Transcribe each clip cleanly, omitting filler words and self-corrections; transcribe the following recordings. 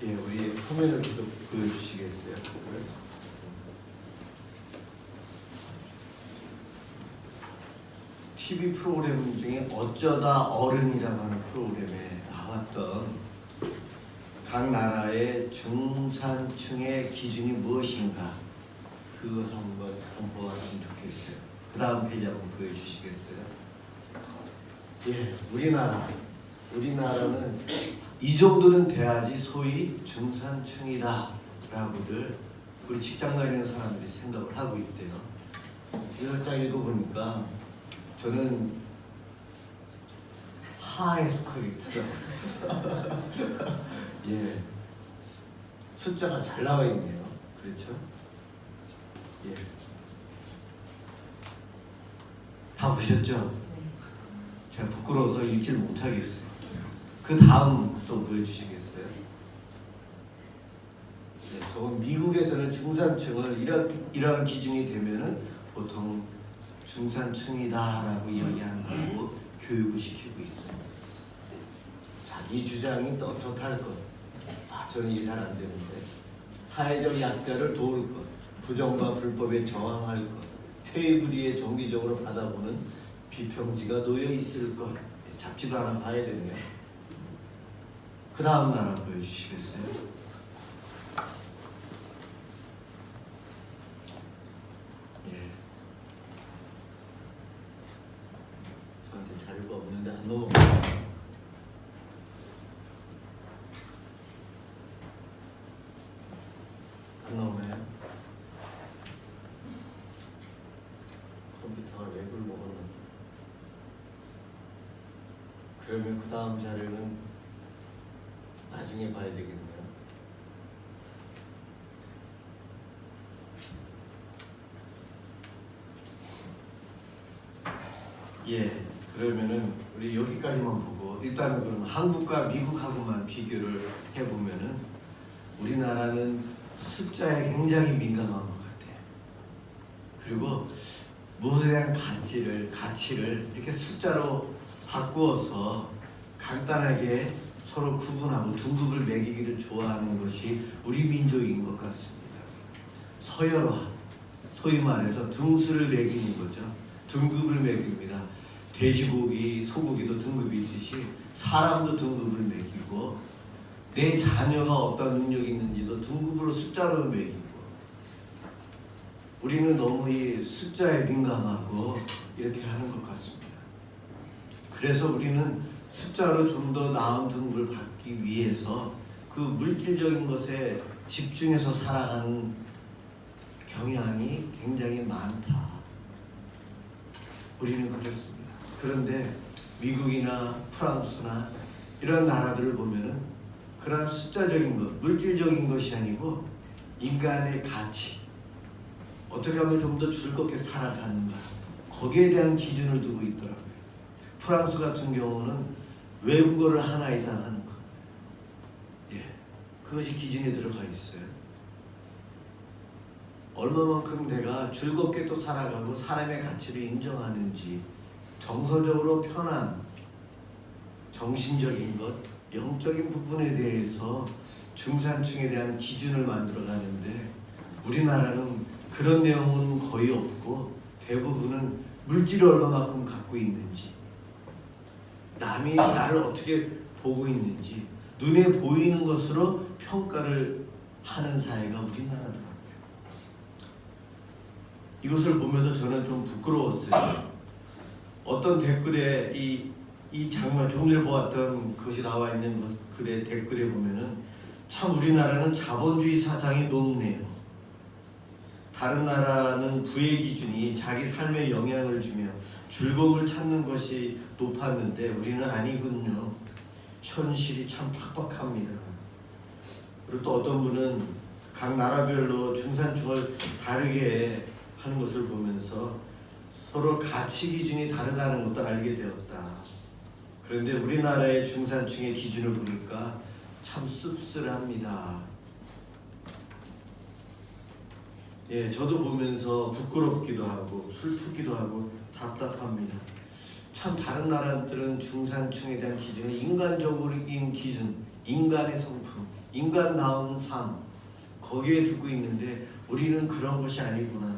예, 우리 화면을 계속 보여주시겠어요? TV 프로그램 중에 어쩌다 어른이라고 하는 프로그램에 나왔던 각 나라의 중산층의 기준이 무엇인가, 그것을 한번 공부하시면 좋겠어요. 그 다음 페이지 한번 보여주시겠어요? 예, 우리나라는 이 정도는 돼야지 소위 중산층이다 라고들 우리 직장 다니는 사람들이 생각을 하고 있대요. 그래서 딱 읽어보니까 저는 하에 속하게 있더라고요. 예, 숫자가 잘 나와 있네요. 그렇죠? 예, 다 보셨죠? 제가 부끄러워서 읽지를 못하겠어요. 그 다음 또 보여주시겠어요? 네, 저건 미국에서는 중산층을 이러한 기준이 되면은 보통 중산층이다라고 이야기한다고 교육을 시키고 있어요. 자기 주장이 떳떳할 것. 저는 이게 잘 안 되는데. 사회적 약자를 도울 것. 부정과 불법에 저항할 것. 테이블 위에 정기적으로 받아보는 비평지가 놓여 있을 것. 잡지도 하나 봐야 되네요. 그 다음 나라 보여주시겠어요? 예. 저한테 자료가 없는데 안 넘어가요. 안 나오나요? 컴퓨터가 렉을 먹었나? 그러면 그 다음 자료는 나중에 봐야 되겠네요. 예, 그러면은 우리 여기까지만 보고 일단은 그럼 한국과 미국하고만 비교를 해보면은 우리나라는 숫자에 굉장히 민감한 것 같아요. 그리고 무엇에 대한 가치를 이렇게 숫자로 바꾸어서 간단하게 서로 구분하고 등급을 매기기를 좋아하는 것이 우리 민족인 것 같습니다. 서열화, 소위 말해서 등수를 매기는 거죠. 등급을 매깁니다. 돼지고기, 소고기도 등급이 있듯이 사람도 등급을 매기고 내 자녀가 어떤 능력이 있는지도 등급으로 숫자로 매기고, 우리는 너무 이 숫자에 민감하고 이렇게 하는 것 같습니다. 그래서 우리는 숫자로 좀 더 나은 등급을 받기 위해서 그 물질적인 것에 집중해서 살아가는 경향이 굉장히 많다. 우리는 그렇습니다. 그런데 미국이나 프랑스나 이런 나라들을 보면은 그런 숫자적인 것, 물질적인 것이 아니고 인간의 가치, 어떻게 하면 좀 더 즐겁게 살아가는가, 거기에 대한 기준을 두고 있더라고요. 프랑스 같은 경우는 외국어를 하나 이상 하는 것, 예, 그것이 기준에 들어가 있어요. 얼마만큼 내가 즐겁게 또 살아가고 사람의 가치를 인정하는지, 정서적으로 편한 정신적인 것, 영적인 부분에 대해서 중산층에 대한 기준을 만들어 가는데 우리나라는 그런 내용은 거의 없고 대부분은 물질을 얼마만큼 갖고 있는지, 남이 나를 어떻게 보고 있는지 눈에 보이는 것으로 평가를 하는 사회가 우리나라더라고요. 이것을 보면서 저는 좀 부끄러웠어요. 어떤 댓글에 이 장면, 조금 전에 보았던 것이 나와 있는 글의 댓글에 보면은 참 우리나라는 자본주의 사상이 높네요. 다른 나라는 부의 기준이 자기 삶에 영향을 주며 즐거움을 찾는 것이 높았는데 우리는 아니군요. 현실이 참 팍팍합니다. 그리고 또 어떤 분은 각 나라별로 중산층을 다르게 하는 것을 보면서 서로 가치 기준이 다르다는 것도 알게 되었다. 그런데 우리나라의 중산층의 기준을 보니까 참 씁쓸합니다. 예, 저도 보면서 부끄럽기도 하고 슬프기도 하고 답답합니다. 참 다른 나라들은 중산층에 대한 기준은 인간적인 기준, 인간의 성품, 인간다운 삶 거기에 두고 있는데 우리는 그런 것이 아니구나.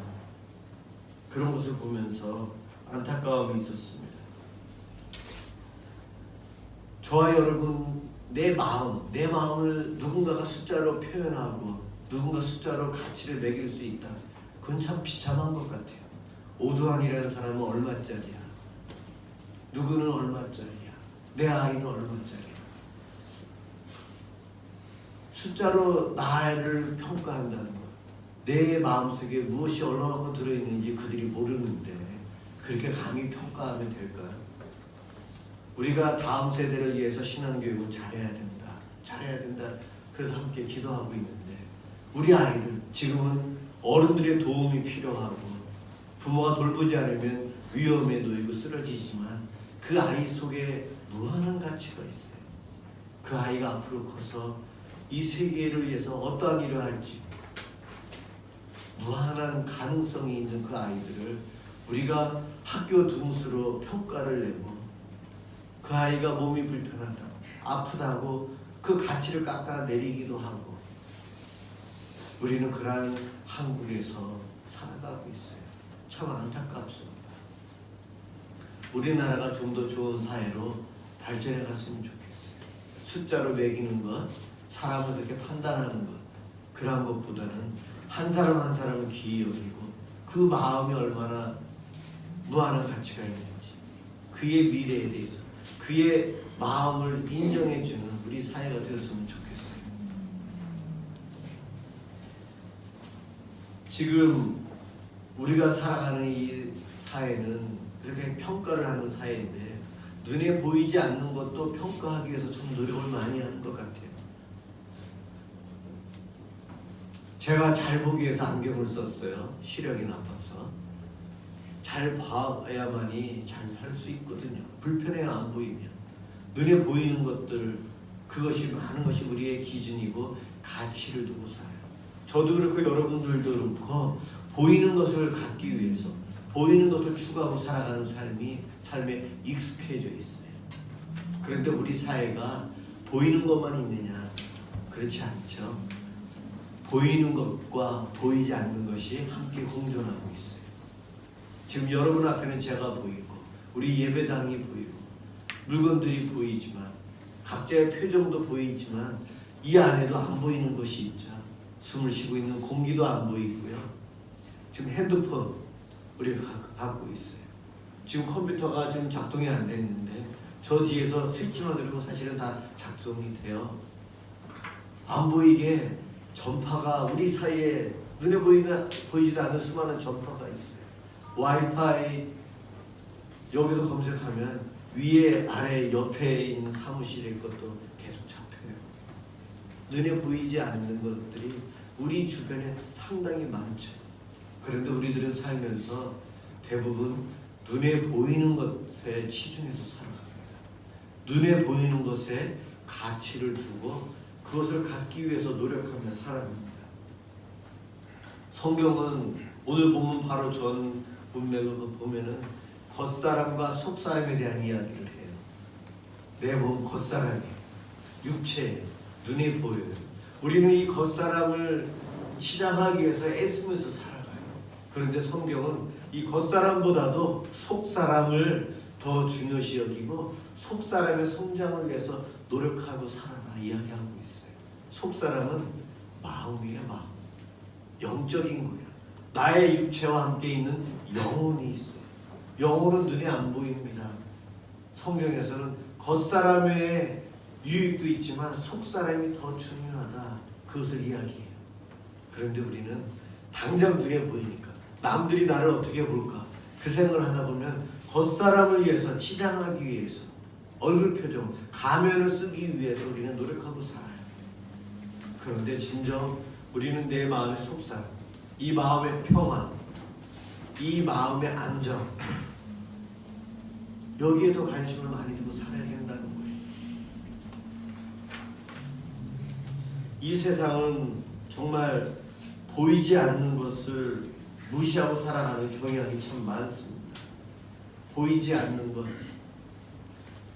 그런 것을 보면서 안타까움이 있었습니다. 저와 여러분 내 마음을 누군가가 숫자로 표현하고 누군가 숫자로 가치를 매길 수 있다. 그건 참 비참한 것 같아요. 오수환이라는 사람은 얼마짜리야? 누구는 얼마짜리야? 내 아이는 얼마짜리야? 숫자로 나를 평가한다는 것. 내 마음속에 무엇이 얼마만큼 들어있는지 그들이 모르는데 그렇게 감히 평가하면 될까요? 우리가 다음 세대를 위해서 신앙교육을 잘해야 된다. 잘해야 된다. 그래서 함께 기도하고 있는데 우리 아이들 지금은 어른들의 도움이 필요하고 부모가 돌보지 않으면 위험에 놓이고 쓰러지지만 그 아이 속에 무한한 가치가 있어요. 그 아이가 앞으로 커서 이 세계를 위해서 어떠한 일을 할지 무한한 가능성이 있는 그 아이들을 우리가 학교 등수로 평가를 내고 그 아이가 몸이 불편하다, 아프다고 그 가치를 깎아내리기도 하고 우리는 그러한 한국에서 살아가고 있어요. 참 안타깝습니다. 우리나라가 좀 더 좋은 사회로 발전해 갔으면 좋겠어요. 숫자로 매기는 것, 사람을 그렇게 판단하는 것, 그러한 것보다는 한 사람 한 사람을 귀히 여기고 그 마음이 얼마나 무한한 가치가 있는지 그의 미래에 대해서 그의 마음을 인정해주는 우리 사회가 되었으면 좋겠어요. 지금 우리가 살아가는 이 사회는 그렇게 평가를 하는 사회인데 눈에 보이지 않는 것도 평가하기 위해서 참 노력을 많이 하는 것 같아요. 제가 잘 보기 위해서 안경을 썼어요. 시력이 나빠서. 잘 봐야만이 잘 살 수 있거든요. 불편해야 안 보이면. 눈에 보이는 것들, 그것이 많은 것이 우리의 기준이고 가치를 두고 살아요. 저도 그렇고 여러분들도 그렇고 보이는 것을 갖기 위해서 보이는 것을 추구하고 살아가는 삶에 익숙해져 있어요. 그런데 우리 사회가 보이는 것만 있느냐? 그렇지 않죠. 보이는 것과 보이지 않는 것이 함께 공존하고 있어요. 지금 여러분 앞에는 제가 보이고 우리 예배당이 보이고 물건들이 보이지만 각자의 표정도 보이지만 이 안에도 안 보이는 것이 있죠. 숨을 쉬고 있는 공기도 안 보이고요. 지금 핸드폰 우리가 갖고 있어요. 지금 컴퓨터가 지금 작동이 안 됐는데 저 뒤에서 스위치만 누르면 사실은 다 작동이 돼요. 안 보이게 전파가 우리 사이에 눈에 보이지도 않는 수많은 전파가 있어요. 와이파이 여기서 검색하면 위에 아래 옆에 있는 사무실의 것도 계속 잡혀요. 눈에 보이지 않는 것들이 우리 주변에 상당히 많죠. 그런데 우리들은 살면서 대부분 눈에 보이는 것에 치중해서 살아갑니다. 눈에 보이는 것에 가치를 두고 그것을 갖기 위해서 노력하며 살아갑니다. 성경은 오늘 보면 바로 전 문맥을 보면은 겉사람과 속사람에 대한 이야기를 해요. 내 몸 겉사람이에요. 육체, 눈에 보여요. 우리는 이 겉사람을 치장하기 위해서 애쓰면서 살아가요. 그런데 성경은 이 겉사람보다도 속사람을 더 중요시 여기고 속사람의 성장을 위해서 노력하고 살아라 이야기하고 있어요. 속사람은 마음이에요. 마음. 영적인 거예요. 나의 육체와 함께 있는 영혼이 있어요. 영혼은 눈에 안 보입니다. 성경에서는 겉사람의 유익도 있지만 속사람이 더 중요하다. 그것을 이야기해요. 그런데 우리는 당장 눈에 보이니까 남들이 나를 어떻게 볼까 그 생각을 하다 보면 겉사람을 위해서 치장하기 위해서 얼굴 표정, 가면을 쓰기 위해서 우리는 노력하고 살아요. 그런데 진정 우리는 내 마음의 속사람, 이 마음의 평안, 이 마음의 안정 여기에 더 관심을 많이 두고 살아야 된다는 거예요. 이 세상은 정말 보이지 않는 것을 무시하고 살아가는 경향이 참 많습니다. 보이지 않는 것,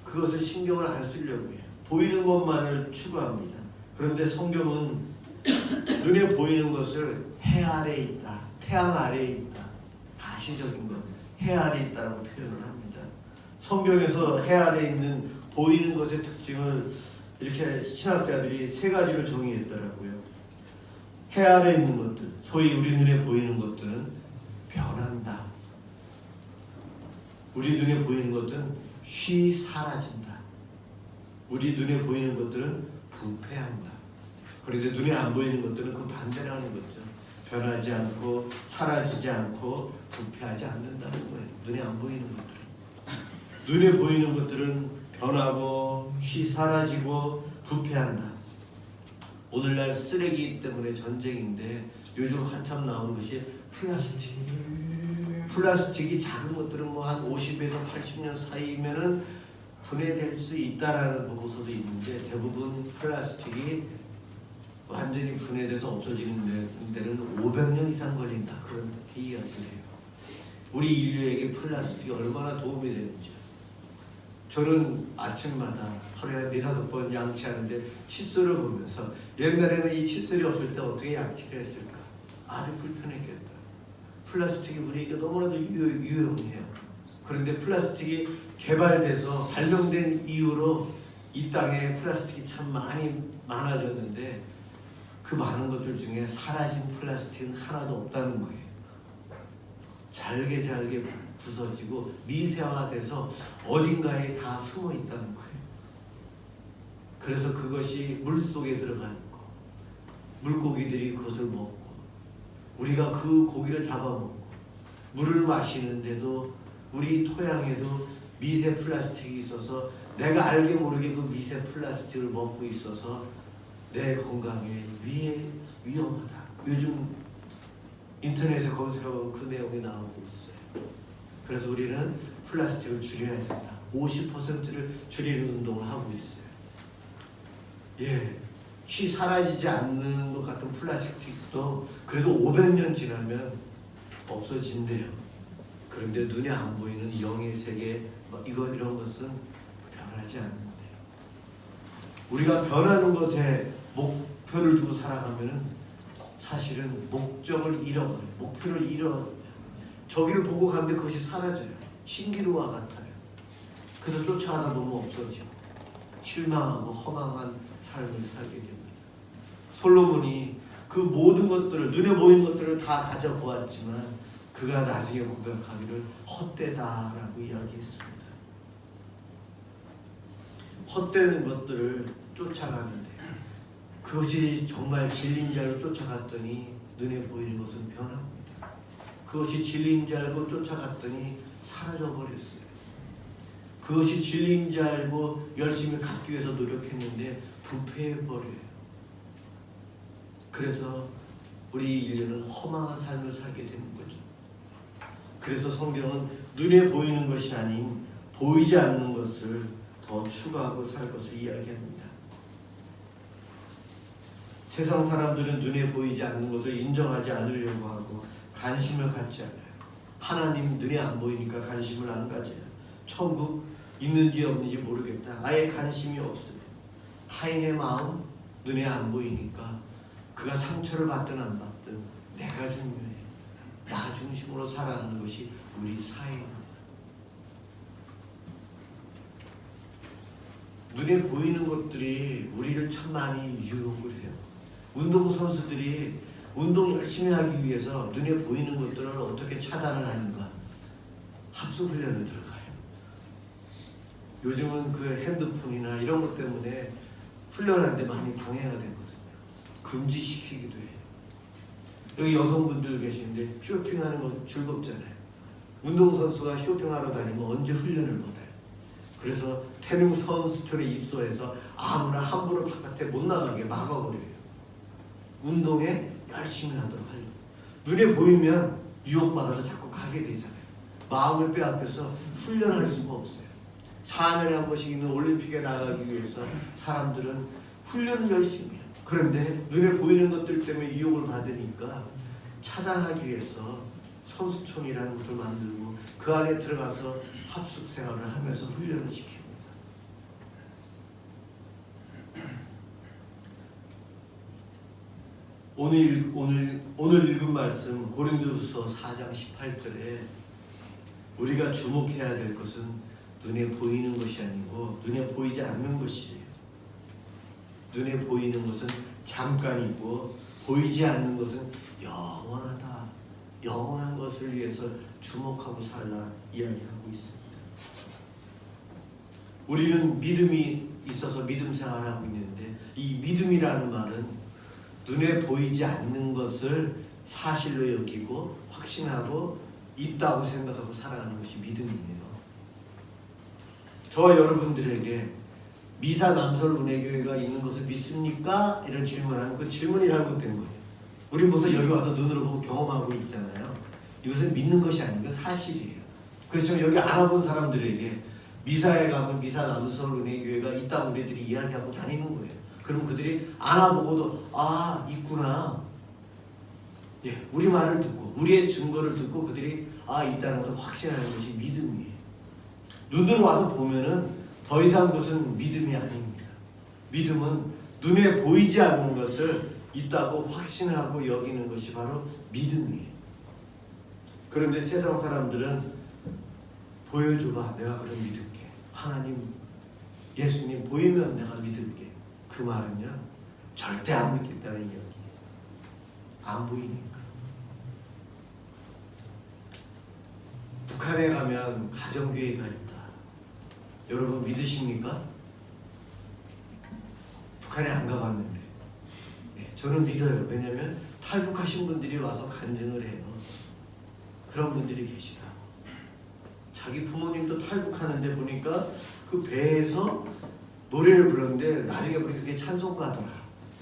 그것을 신경을 안 쓰려고 해요. 보이는 것만을 추구합니다. 그런데 성경은 눈에 보이는 것을 해 아래에 있다, 태양 아래에 있다, 가시적인 것, 해 아래에 있다라고 표현을 합니다. 성경에서 해 아래에 있는 보이는 것의 특징을 이렇게 신학자들이 세 가지로 정의했더라고요. 해 아래에 있는 것들, 소위 우리 눈에 보이는 것들은 변한다. 우리 눈에 보이는 것들은 쉬 사라진다. 우리 눈에 보이는 것들은 부패한다. 그런데 눈에 안 보이는 것들은 그 반대라는 거죠. 변하지 않고 사라지지 않고 부패하지 않는다는 거예요. 눈에 안 보이는 것들은. 눈에 보이는 것들은 변하고 쉬 사라지고 부패한다. 오늘날 쓰레기 때문에 전쟁인데 요즘 한참 나오는 것이 플라스틱. 플라스틱이 작은 것들은 뭐 한 50에서 80년 사이면은 분해될 수 있다라는 보고서도 있는데 대부분 플라스틱이 완전히 분해돼서 없어지는 데는 500년 이상 걸린다. 그렇게 이야기를 해요. 우리 인류에게 플라스틱이 얼마나 도움이 되는지. 저는 아침마다 하루에 4-5번 양치하는데 칫솔을 보면서 옛날에는 이 칫솔이 없을 때 어떻게 양치를 했을까? 아주 불편했겠다. 플라스틱이 우리에게 너무나도 유용해요. 그런데 플라스틱이 개발돼서 발명된 이후로 이 땅에 플라스틱이 참 많아졌는데 그 많은 것들 중에 사라진 플라스틱은 하나도 없다는 거예요. 잘게 부서지고 미세화돼서 어딘가에 다 숨어 있다는 거예요. 그래서 그것이 물속에 들어가 있고 물고기들이 그것을 먹고 우리가 그 고기를 잡아먹고 물을 마시는데도 우리 토양에도 미세 플라스틱이 있어서 내가 알게 모르게 그 미세 플라스틱을 먹고 있어서 내 건강에 위험하다. 요즘 인터넷에 검색하면 그 내용이 나오고 있어요. 그래서 우리는 플라스틱을 줄여야 된다. 50%를 줄이는 운동을 하고 있어요. 쉬 사라지지 않는 것 같은 플라스틱도 그래도 500년 지나면 없어진대요. 그런데 눈에 안 보이는 영의 세계 이런 것은 변하지 않는데요. 우리가 변하는 것에 목표를 두고 살아가면 사실은 목적을 잃어가요. 목표를 잃어 저기를 보고 가는데 그것이 사라져요. 신기루와 같아요. 그래서 쫓아가다 보면 없어지고 실망하고 허망한 삶을 살게 됩니다. 솔로몬이 그 모든 것들을 눈에 보이는 것들을 다 가져보았지만 그가 나중에 고백하기를 헛되다라고 이야기했습니다. 헛되는 것들을 쫓아가는데 그것이 정말 진리인 줄 알고 쫓아갔더니 눈에 보이는 것은 변합니다. 그것이 진리인 줄 알고 쫓아갔더니 사라져버렸어요. 그것이 진리인 줄 알고 열심히 갖기 위해서 노력했는데 부패해버려요. 그래서 우리 인류는 허망한 삶을 살게 되는 거죠. 그래서 성경은 눈에 보이는 것이 아닌 보이지 않는 것을 더 추구하고 살 것을 이야기합니다. 세상 사람들은 눈에 보이지 않는 것을 인정하지 않으려고 하고 관심을 갖지 않아요. 하나님 눈에 안 보이니까 관심을 안 가져요. 천국 있는지 없는지 모르겠다. 아예 관심이 없어요. 타인의 마음 눈에 안 보이니까 그가 상처를 받든 안 받든 내가 중요해. 나 중심으로 살아가는 것이 우리 사회입니다. 눈에 보이는 것들이 우리를 참 많이 유혹을 해요. 운동선수들이 운동 열심히 하기 위해서 눈에 보이는 것들을 어떻게 차단을 하는가 합숙훈련을 들어가요. 요즘은 그 핸드폰이나 이런 것 때문에 훈련하는데 많이 방해가 되거든요. 금지시키기도 해요. 여기 여성분들 계시는데 쇼핑하는 건 즐겁잖아요. 운동선수가 쇼핑하러 다니면 언제 훈련을 받아요. 그래서 태릉 선수촌에 입소해서 아무나 함부로 바깥에 못 나가게 막아버려요. 운동에 열심히 하도록 하려고. 눈에 보이면 유혹받아서 자꾸 가게 되잖아요. 마음을 빼앗겨서 훈련할 수가 없어요. 4년에 한 번씩 있는 올림픽에 나가기 위해서 사람들은 훈련을 열심히 해요. 그런데 눈에 보이는 것들 때문에 유혹을 받으니까 차단하기 위해서 선수촌이라는 것을 만들고 그 안에 들어가서 합숙 생활을 하면서 훈련을 시킵니다. 오늘 읽은 말씀 고린도후서 4장 18절에 우리가 주목해야 될 것은 눈에 보이는 것이 아니고 눈에 보이지 않는 것이에요. 눈에 보이는 것은 잠깐이고 보이지 않는 것은 영원하다. 영원한 것을 위해서 주목하고 살라 이야기하고 있습니다. 우리는 믿음이 있어서 믿음 생활하고 있는데 이 믿음이라는 말은 눈에 보이지 않는 것을 사실로 여기고 확신하고 있다고 생각하고 살아가는 것이 믿음이에요. 저와 여러분들에게 미사 남설 은혜교회가 있는 것을 믿습니까? 이런 질문하면 그 질문이 잘못된 거예요. 우린 벌써 여기 와서 눈으로 보고 경험하고 있잖아요. 이것은 믿는 것이 아니고 사실이에요. 그래서 여기 알아본 사람들에게 미사에 가면 미사 남설 은혜교회가 있다고 우리들이 이야기하고 다니는 거예요. 그럼 그들이 알아보고도 아 있구나. 예, 우리 말을 듣고 우리의 증거를 듣고 그들이 아 있다는 것을 확신하는 것이 믿음이에요. 눈으로 와서 보면은 더 이상 그것은 믿음이 아닙니다. 믿음은 눈에 보이지 않는 것을 있다고 확신하고 여기는 것이 바로 믿음이에요. 그런데 세상 사람들은 보여줘봐 내가 그럼 믿을게. 하나님 예수님 보이면 내가 믿을게. 그 말은요 절대 안 믿겠다는 이야기예요. 안 보이니까. 북한에 가면 가정교회가 있다. 여러분 믿으십니까? 북한에 안 가봤는데 네, 저는 믿어요. 왜냐하면 탈북하신 분들이 와서 간증을 해요. 그런 분들이 계시다. 자기 부모님도 탈북하는데 보니까 그 배에서 노래를 불렀는데 나중에 보니까 그게 찬송가더라.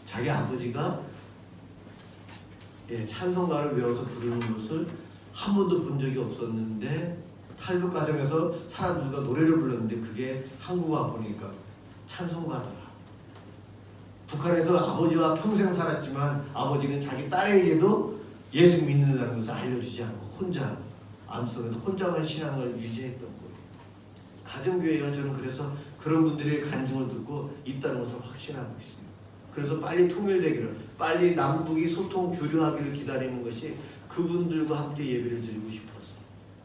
자기 아버지가 찬송가를 외워서 부르는 것을 한 번도 본 적이 없었는데 탈북 과정에서 사람들과 노래를 불렀는데 그게 한국 와 보니까 찬송가더라. 북한에서 아버지와 평생 살았지만 아버지는 자기 딸에게도 예수 믿는다는 것을 알려주지 않고 혼자 마음속에서 혼자만 신앙을 유지했던 거예요. 가정교회가 저는 그래서 그런 분들의 간증을 듣고 있다는 것을 확신하고 있습니다. 그래서 빨리 통일되기를, 빨리 남북이 소통 교류하기를 기다리는 것이 그분들과 함께 예배를 드리고 싶어서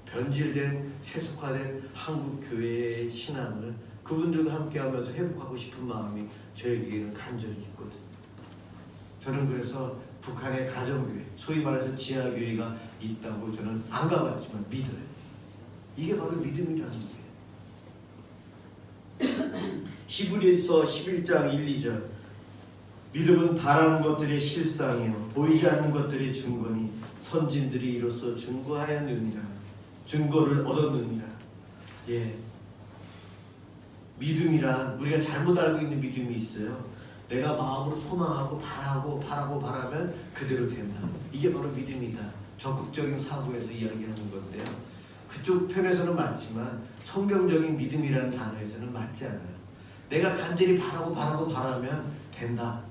변질된 세속화된 한국 교회의 신앙을 그분들과 함께하면서 회복하고 싶은 마음이 저에게는 간절히 있거든요. 저는 그래서 북한의 가정교회, 소위 말해서 지하교회가 있다고 저는 안 가봤지만 믿어요. 이게 바로 믿음이라는 거예요. 히브리서 11장 1, 2절 믿음은 바라는 것들의 실상이요 보이지 않는 것들의 증거니 선진들이 이로써 증거하였느니라. 증거를 얻었느니라. 예, 믿음이란 우리가 잘못 알고 있는 믿음이 있어요. 내가 마음으로 소망하고 바라면 그대로 된다. 이게 바로 믿음이다. 적극적인 사고에서 이야기하는 건데요. 그쪽 편에서는 맞지만 성경적인 믿음이라는 단어에서는 맞지 않아요. 내가 간절히 바라면 된다.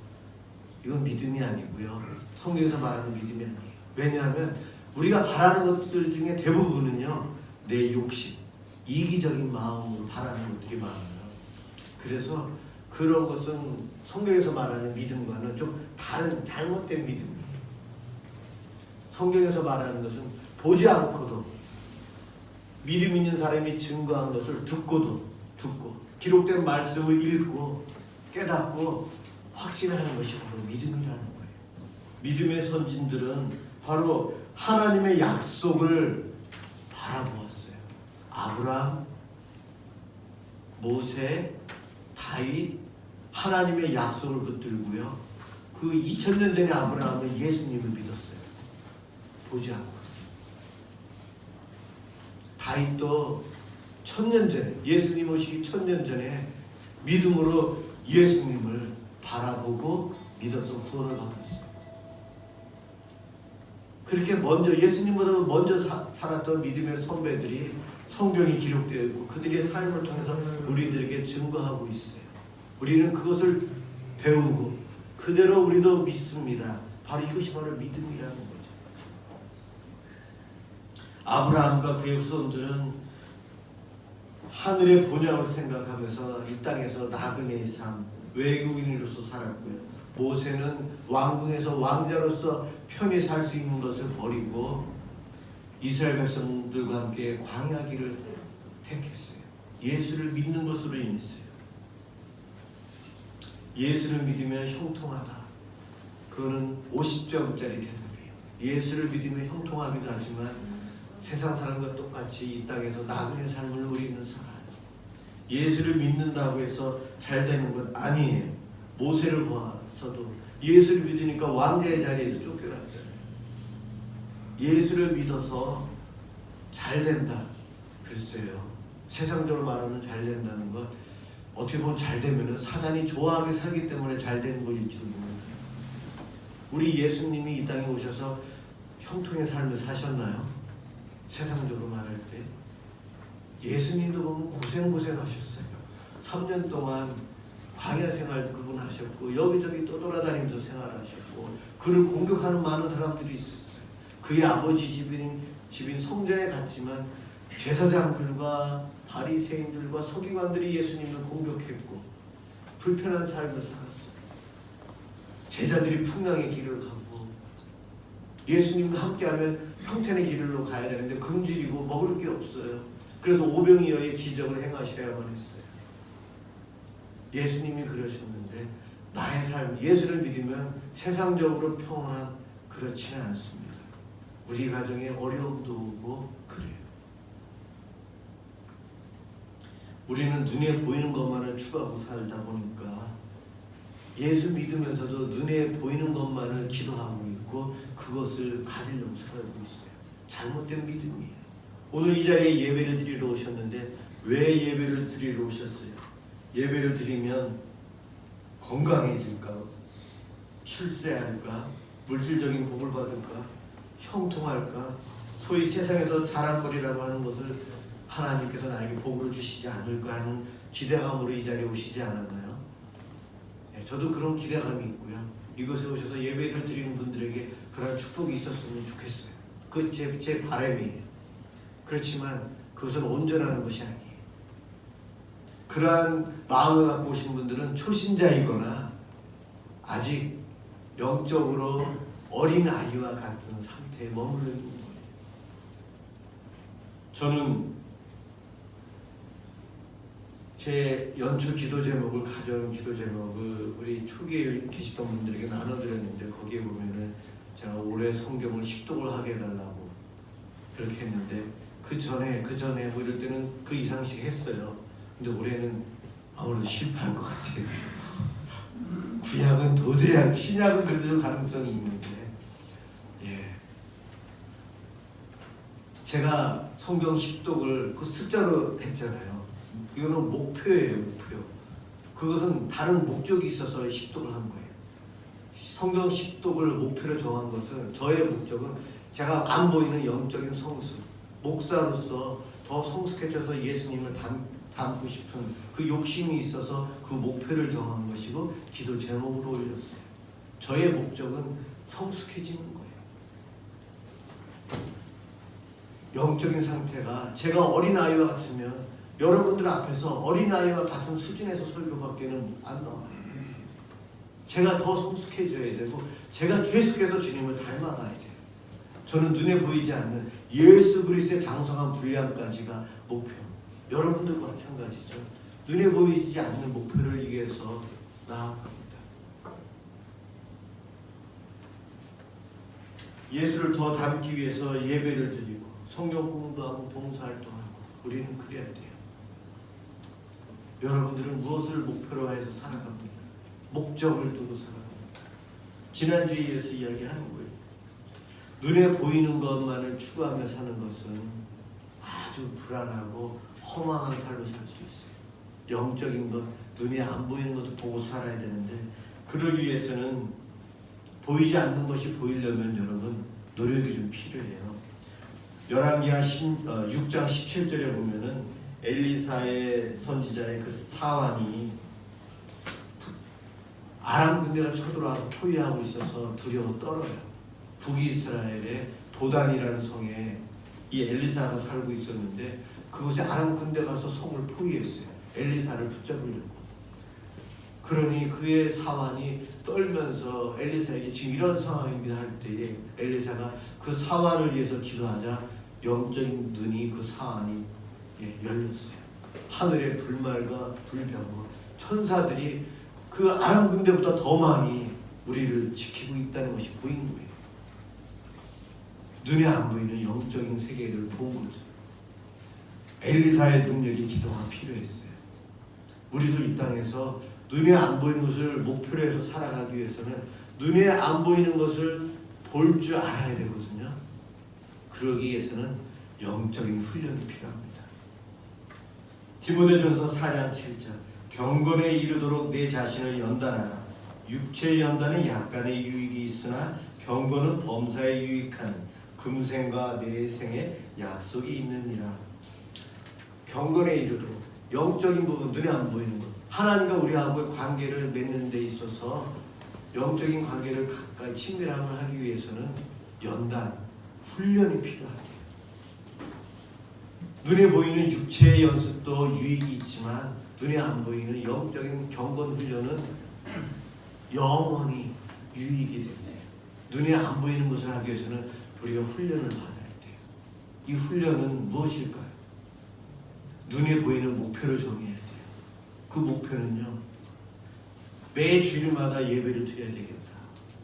이건 믿음이 아니고요. 성경에서 말하는 믿음이 아니에요. 왜냐하면 우리가 바라는 것들 중에 대부분은요. 내 욕심, 이기적인 마음으로 바라는 것들이 많아요. 그래서 그런 것은 성경에서 말하는 믿음과는 좀 다른 잘못된 믿음이에요. 성경에서 말하는 것은 보지 않고도 믿음 있는 사람이 증거한 것을 듣고 기록된 말씀을 읽고 깨닫고 확신하는 것이 바로 믿음이라는 거예요. 믿음의 선진들은 바로 하나님의 약속을 바라보았어요. 아브라함, 모세, 다윗, 하나님의 약속을 붙들고요. 그 2000년 전에 아브라함은 예수님을 믿었어요. 보지 않고. 다윗도 1000년 전에, 예수님 오시기 1000년 전에 믿음으로 예수님을 바라보고 믿어서 구원을 받았어요. 그렇게 먼저 예수님보다 먼저 살았던 믿음의 선배들이 성경이 기록되어 있고 그들의 삶을 통해서 우리들에게 증거하고 있어요. 우리는 그것을 배우고 그대로 우리도 믿습니다. 바로 이것이 바로 믿음이라는 거죠. 아브라함과 그의 후손들은 하늘의 본향을 생각하면서 이 땅에서 나그네의 삶, 외국인으로서 살았고요. 모세는 왕궁에서 왕자로서 편히 살 수 있는 것을 버리고 이스라엘 백성들과 함께 광야 길을 택했어요. 예수를 믿는 것으로 인했어요. 예수를 믿으면 형통하다. 그거는 50점짜리 대답이에요. 예수를 믿으면 형통하기도 하지만 세상 사람과 똑같이 이 땅에서 나그네 삶을 우리는 살아요. 예수를 믿는다고 해서 잘 되는 것 아니에요. 모세를 봐서도 예수를 믿으니까 왕자의 자리에서 쫓겨났잖아요. 예수를 믿어서 잘 된다. 글쎄요. 세상적으로 말하면 잘 된다는 것, 어떻게 보면 잘 되면은 사단이 좋아하게 살기 때문에 잘 되는 것일지도 모르겠어요. 우리 예수님이 이 땅에 오셔서 형통의 삶을 사셨나요? 세상적으로 말할 때 예수님도 보면 고생하셨어요. 3년 동안 광야 생활도 그분 하셨고 여기저기 떠돌아다니면서 생활하셨고 그를 공격하는 많은 사람들이 있었어요. 그의 아버지 집인 성전에 갔지만 제사장들과 바리새인들과 서기관들이 예수님을 공격했고 불편한 삶을 살았어요. 제자들이 풍랑의 길을 가고 예수님과 함께하면 형태의 길로 가야 되는데 금줄이고 먹을 게 없어요. 그래서 오병이어의 기적을 행하셔야만 했어요. 예수님이 그러셨는데 나의 삶, 예수를 믿으면 세상적으로 평온한 그렇지는 않습니다. 우리 가정에 어려움도 오고 그래요. 우리는 눈에 보이는 것만을 추구하고 살다 보니까 예수 믿으면서도 눈에 보이는 것만을 기도하고 있고 그것을 가지려고 살고 있어요. 잘못된 믿음이에요. 오늘 이 자리에 예배를 드리러 오셨는데 왜 예배를 드리러 오셨어요? 예배를 드리면 건강해질까? 출세할까? 물질적인 복을 받을까? 형통할까? 소위 세상에서 자랑거리라고 하는 것을 하나님께서 나에게 복으로 주시지 않을까 하는 기대감으로 이 자리에 오시지 않았나요? 네, 저도 그런 기대감이 있고요. 이곳에 오셔서 예배를 드리는 분들에게 그런 축복이 있었으면 좋겠어요. 그건 제 바람이에요. 그렇지만 그것은 온전한 것이 아니에요. 그러한 마음을 갖고 오신 분들은 초신자이거나 아직 영적으로 어린 아이와 같은 상태에 머물러 있는 거예요. 저는 제 연초 기도 제목을 가져온 기도 제목을 우리 초기에 계시던 분들에게 나눠드렸는데 거기에 보면은 제가 올해 성경을 10독을 하게 해달라고 그렇게 했는데 그 전에 뭐 이럴 때는 그 이상씩 했어요. 근데 올해는 아무래도 실패할 것 같아요. 구약은 도저히 신약은 그래도 가능성이 있는데 제가 성경 10독을 그 숫자로 했잖아요. 이거는 목표예요. 목표. 그것은 다른 목적이 있어서 10독을 한 거예요. 성경 10독을 목표로 정한 것은 저의 목적은 제가 안 보이는 영적인 성수, 목사로서 더 성숙해져서 예수님을 담고 싶은 그 욕심이 있어서 그 목표를 정한 것이고 기도 제목으로 올렸어요. 저의 목적은 성숙해지는 거예요. 영적인 상태가 제가 어린아이와 같으면 여러분들 앞에서 어린아이와 같은 수준에서 설교밖에는 안 나와요. 제가 더 성숙해져야 되고 제가 계속해서 주님을 닮아가야 돼요. 저는 눈에 보이지 않는 예수 그리스도의 장성한 분량까지가 목표. 여러분들과 마찬가지죠. 눈에 보이지 않는 목표를 위해서 나아갑니다. 예수를 더 닮기 위해서 예배를 드리고 성경 공부하고 봉사활동하고 우리는 그래야 돼요. 여러분들은 무엇을 목표로 해서 살아갑니까? 목적을 두고 살아갑니다. 지난주에 이어서 이야기하는 거예요. 눈에 보이는 것만을 추구하며 사는 것은 아주 불안하고 허망한 삶을 살 수 있어요. 영적인 것, 눈에 안 보이는 것도 보고 살아야 되는데 그러기 위해서는 보이지 않는 것이 보이려면 여러분 노력이 좀 필요해요. 열왕기하 6장 17절에 보면은 엘리사의 선지자의 그 사환이 아람 군대가 쳐들어와서 포위하고 있어서 두려워 떨어요. 북이스라엘의 도단이라는 성에 이 엘리사가 살고 있었는데 그곳에 아람 군대가 가서 성을 포위했어요. 엘리사를 붙잡으려고. 그러니 그의 사환이 떨면서 엘리사에게 지금 이런 상황입니다 할 때에 엘리사가 그 사환을 위해서 기도하자 영적인 눈이 그 사환이 열렸어요. 하늘의 불말과 불병과 천사들이 그 아람 군대보다 더 많이 우리를 지키고 있다는 것이 보인 거예요. 눈에 안 보이는 영적인 세계를 본 거죠. 엘리사의 능력이 기도가 필요했어요. 우리도 이 땅에서 눈에 안 보이는 것을 목표로 해서 살아가기 위해서는 눈에 안 보이는 것을 볼 줄 알아야 되거든요. 그러기 위해서는 영적인 훈련이 필요합니다. 디모데전서 4장 7절 경건에 이르도록 내 자신을 연단하라. 육체의 연단은 약간의 유익이 있으나 경건은 범사에 유익하는 금생과 내생의 약속이 있느니라. 경건에 이르도록 영적인 부분, 눈에 안 보이는 것, 하나님과 우리하고의 관계를 맺는 데 있어서 영적인 관계를 가까이 친밀함을 하기 위해서는 연단, 훈련이 필요하대요. 눈에 보이는 육체의 연습도 유익이 있지만 눈에 안 보이는 영적인 경건 훈련은 영원히 유익이 된대요. 눈에 안 보이는 것을 하기 위해서는 우리가 훈련을 받아야 돼요. 이 훈련은 무엇일까요? 눈에 보이는 목표를 정해야 돼요. 그 목표는요, 매 주일마다 예배를 드려야 되겠다.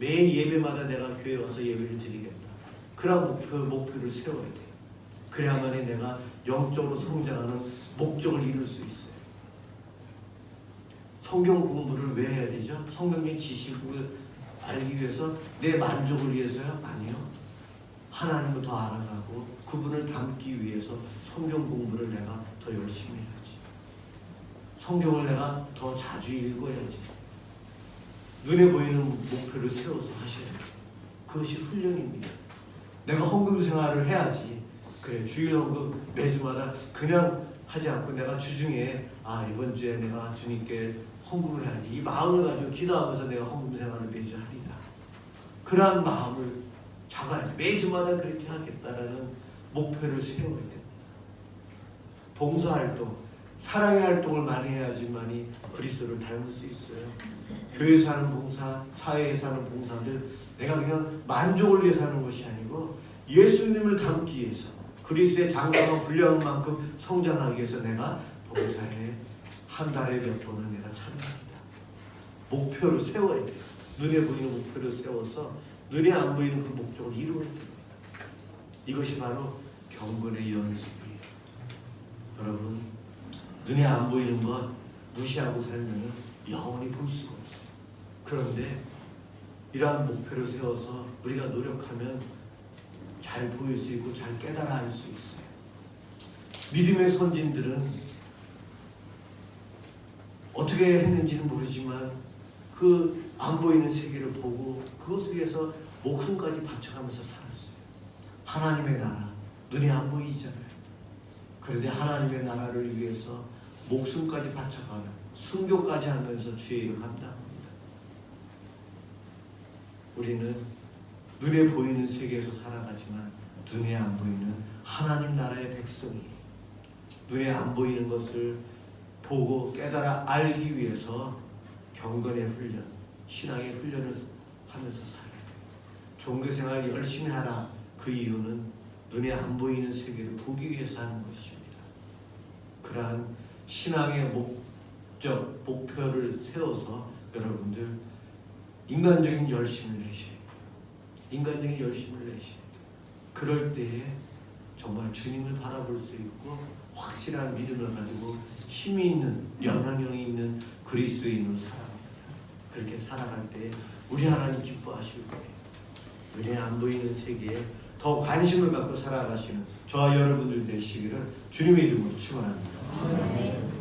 매 예배마다 내가 교회 와서 예배를 드리겠다. 그런 목표를 세워야 돼요. 그래야만이 내가 영적으로 성장하는 목적을 이룰 수 있어요. 성경 공부를 왜 해야 되죠? 성경의 지식을 알기 위해서, 내 만족을 위해서요? 아니요. 하나님을 더 알아가고 그분을 닮기 위해서 성경 공부를 내가 더 열심히 해야지. 성경을 내가 더 자주 읽어야지. 눈에 보이는 목표를 세워서 하셔야 돼요. 그것이 훈련입니다. 내가 헌금 생활을 해야지. 그래, 주일 헌금 매주마다 그냥 하지 않고 내가 주중에 이번 주에 내가 주님께 헌금을 해야지. 이 마음을 가지고 기도하면서 내가 헌금 생활을 매주 하리라. 그러한 마음을 잡아야 돼. 매주마다 그렇게 하겠다라는 목표를 세워야 됩니다. 봉사활동, 사랑의 활동을 많이 해야지만이 그리스도를 닮을 수 있어요. 교회에서 하는 봉사, 사회에서 하는 봉사들, 내가 그냥 만족을 위해서 하는 것이 아니고 예수님을 닮기 위해서, 그리스도의 장성한 분량한 만큼 성장하기 위해서 내가 봉사에 한 달에 몇 번은 내가 참여합니다. 목표를 세워야 돼요. 눈에 보이는 목표를 세워서 눈에 안 보이는 그 목적을 이루어야 돼요. 이것이 바로 경건의 연습이에요. 여러분, 눈에 안 보이는 것 무시하고 살면 영원히 볼 수가 없어요. 그런데 이러한 목표를 세워서 우리가 노력하면 잘 보일 수 있고 잘 깨달아 할 수 있어요. 믿음의 선진들은 어떻게 했는지는 모르지만 그 안 보이는 세계를 보고 그것을 위해서 목숨까지 바쳐가면서 살았어요. 하나님의 나라, 눈에 안 보이잖아요. 그런데 하나님의 나라를 위해서 목숨까지 바쳐가며 순교까지 하면서 주의 일을 감당합니다. 우리는 눈에 보이는 세계에서 살아가지만 눈에 안 보이는 하나님 나라의 백성이 눈에 안 보이는 것을 보고 깨달아 알기 위해서 경건의 훈련, 신앙의 훈련을 하면서 살아야 돼요. 종교생활 열심히 하라. 그 이유는 눈에 안 보이는 세계를 보기 위해서 하는 것입니다. 그러한 신앙의 목적, 목표를 세워서 여러분들 인간적인 열심을 내셔야 돼요. 인간적인 열심을 내셔야 돼요. 그럴 때에 정말 주님을 바라볼 수 있고 확실한 믿음을 가지고 힘이 있는, 영향력이 있는 그리스도인으로 살아갑니다. 그렇게 살아갈 때 우리 하나님 기뻐하실 거예요. 눈에 안 보이는 세계에 더 관심을 갖고 살아가시는 저와 여러분들 되시기를 주님의 이름으로 축원합니다.